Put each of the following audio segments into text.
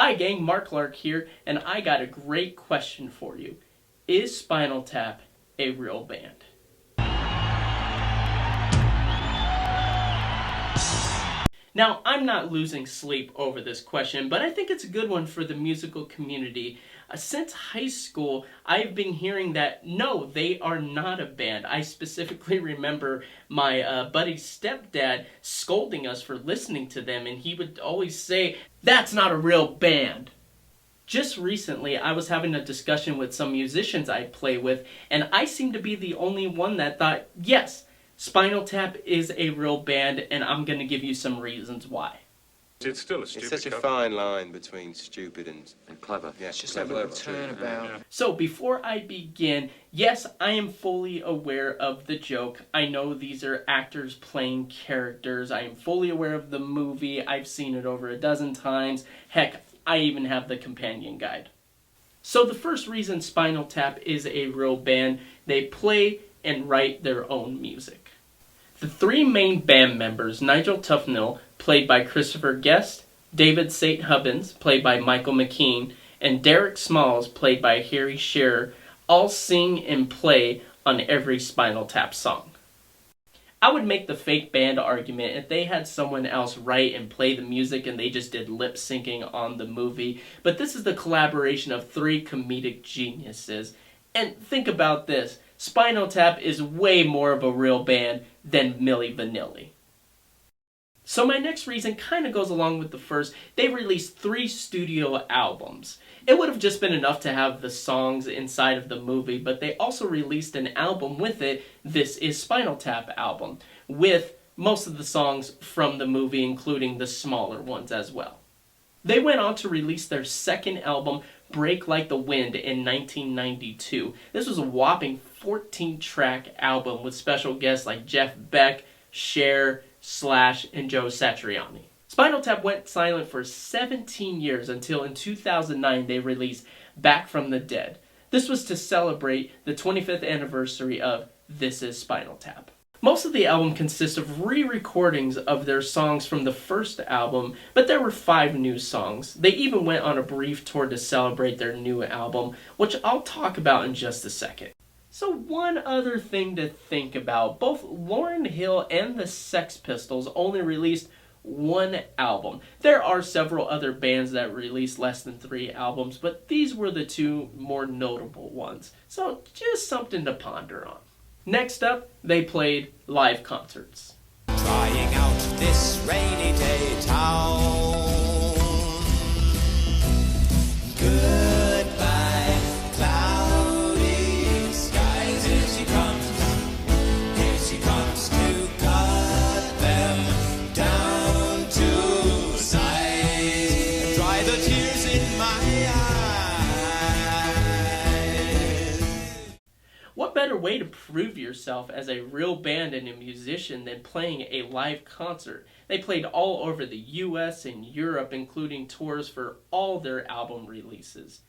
Hi gang, Marklark here, and I got a great question for you. Is Spinal Tap a real band? Now, I'm not losing sleep over this question, but I think it's a good one for the musical community. Since high school, I've been hearing that, no, they are not a band. I specifically remember my buddy's stepdad scolding us for listening to them, and he would always say, "That's not a real band." Just recently, I was having a discussion with some musicians I play with, and I seem to be the only one that thought, yes, Spinal Tap is a real band, and I'm going to give you some reasons why. It's still a stupid It's such a fine line between stupid and clever. Yeah, It's just clever. a little turnabout. Yeah. So before I begin, yes, I am fully aware of the joke. I know these are actors playing characters. I am fully aware of the movie. I've seen it over a dozen times. Heck, I even have the companion guide. So the first reason Spinal Tap is a real band, they play and write their own music. The three main band members, Nigel Tufnell, played by Christopher Guest, David St. Hubbins, played by Michael McKean, and Derek Smalls, played by Harry Shearer, all sing and play on every Spinal Tap song. I would make the fake band argument if they had someone else write and play the music and they just did lip syncing on the movie, but this is the collaboration of three comedic geniuses. And think about this, Spinal Tap is way more of a real band than Milli Vanilli. So my next reason kind of goes along with the first. They released 3 studio albums. It would have just been enough to have the songs inside of the movie, but they also released an album with it, This Is Spinal Tap album, with most of the songs from the movie, including the smaller ones as well. They went on to release their second album, Break Like the Wind, in 1992. This was a whopping 14-track album with special guests like Jeff Beck, Cher, Slash, and Joe Satriani. Spinal Tap went silent for 17 years until in 2009 they released Back from the Dead. This was to celebrate the 25th anniversary of This Is Spinal Tap. Most of the album consists of re-recordings of their songs from the first album, but there were 5 new songs. They even went on a brief tour to celebrate their new album, which I'll talk about in just a second. So one other thing to think about, both Lauryn Hill and the Sex Pistols only released 1 album. There are several other bands that released less than 3 albums, but these were the 2 more notable ones. So just something to ponder on. Next up, they played live concerts. Trying out this rainy day town. Goodbye, cloudy skies. Here she comes to cut them down to size. Dry the tears in my eyes. What better way to prove yourself as a real band and a musician than playing a live concert? They played all over the US and Europe, including tours for all their album releases.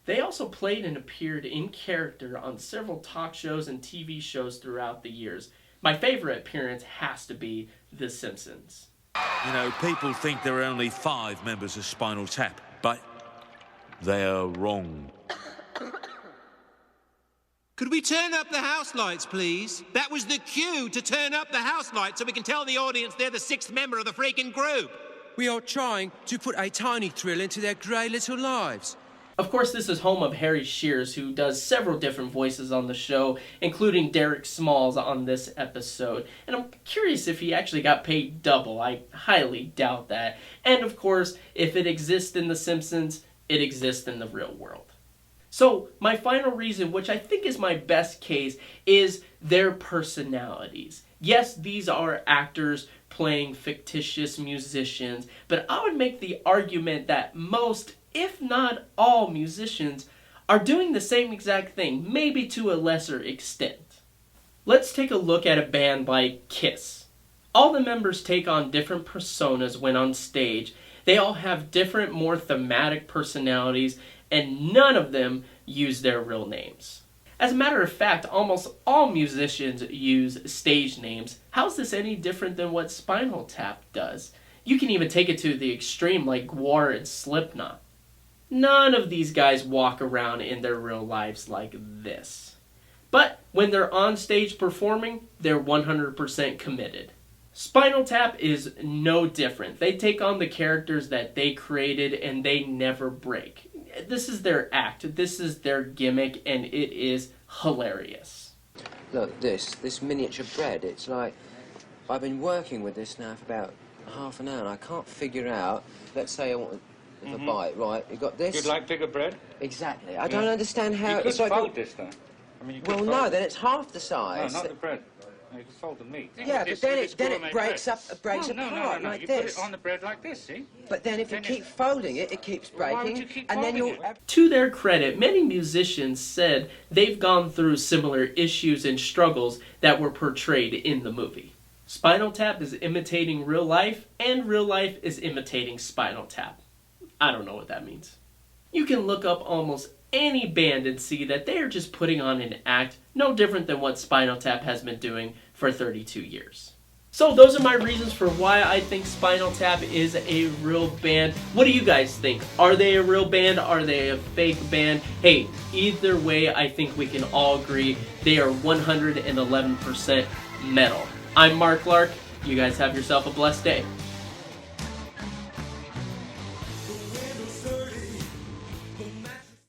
They also played and appeared in character on several talk shows and TV shows throughout the years. My favorite appearance has to be The Simpsons. You know, people think there are only 5 members of Spinal Tap, but they are wrong. Could we turn up the house lights, please? That was the cue to turn up the house lights so we can tell the audience they're the 6th member of the freaking group. We are trying to put a tiny thrill into their grey little lives. Of course, this is home of Harry Shears, who does several different voices on the show, including Derek Smalls on this episode. And I'm curious if he actually got paid double. I highly doubt that. And of course, if it exists in The Simpsons, it exists in the real world. So, my final reason, which I think is my best case, is their personalities. Yes, these are actors playing fictitious musicians, but I would make the argument that most, if not all, musicians are doing the same exact thing, maybe to a lesser extent. Let's take a look at a band like Kiss. All the members take on different personas when on stage. They all have different, more thematic personalities, and none of them use their real names. As a matter of fact, almost all musicians use stage names. How's this any different than what Spinal Tap does? You can even take it to the extreme like Gwar and Slipknot. None of these guys walk around in their real lives like this. But when they're on stage performing, they're 100% committed. Spinal Tap is no different. They take on the characters that they created and they never break. This is their act, this is their gimmick, and it is hilarious. Look, this miniature bread, it's like, I've been working with this now for about half an hour and I can't figure out, let's say I want a bite, right? You got this? You'd like bigger bread? Exactly. I don't understand how... You could it's like fold this, though. I mean, you could well, fold no, it. then it's half the No, size. not the bread. No, you could fold the meat. Yeah, but then it breaks up, breaks no, apart no. like You this. put it on the bread like this, see? But then if you keep folding it, it keeps breaking. Why would you keep and then folding you'll... it? To their credit, many musicians said they've gone through similar issues and struggles that were portrayed in the movie. Spinal Tap is imitating real life, and real life is imitating Spinal Tap. I don't know what that means. You can look up almost any band and see that they are just putting on an act no different than what Spinal Tap has been doing for 32 years. So those are my reasons for why I think Spinal Tap is a real band. What do you guys think? Are they a real band? Are they a fake band? Hey, either way, I think we can all agree they are 111% metal. I'm Marklark. You guys have yourself a blessed day.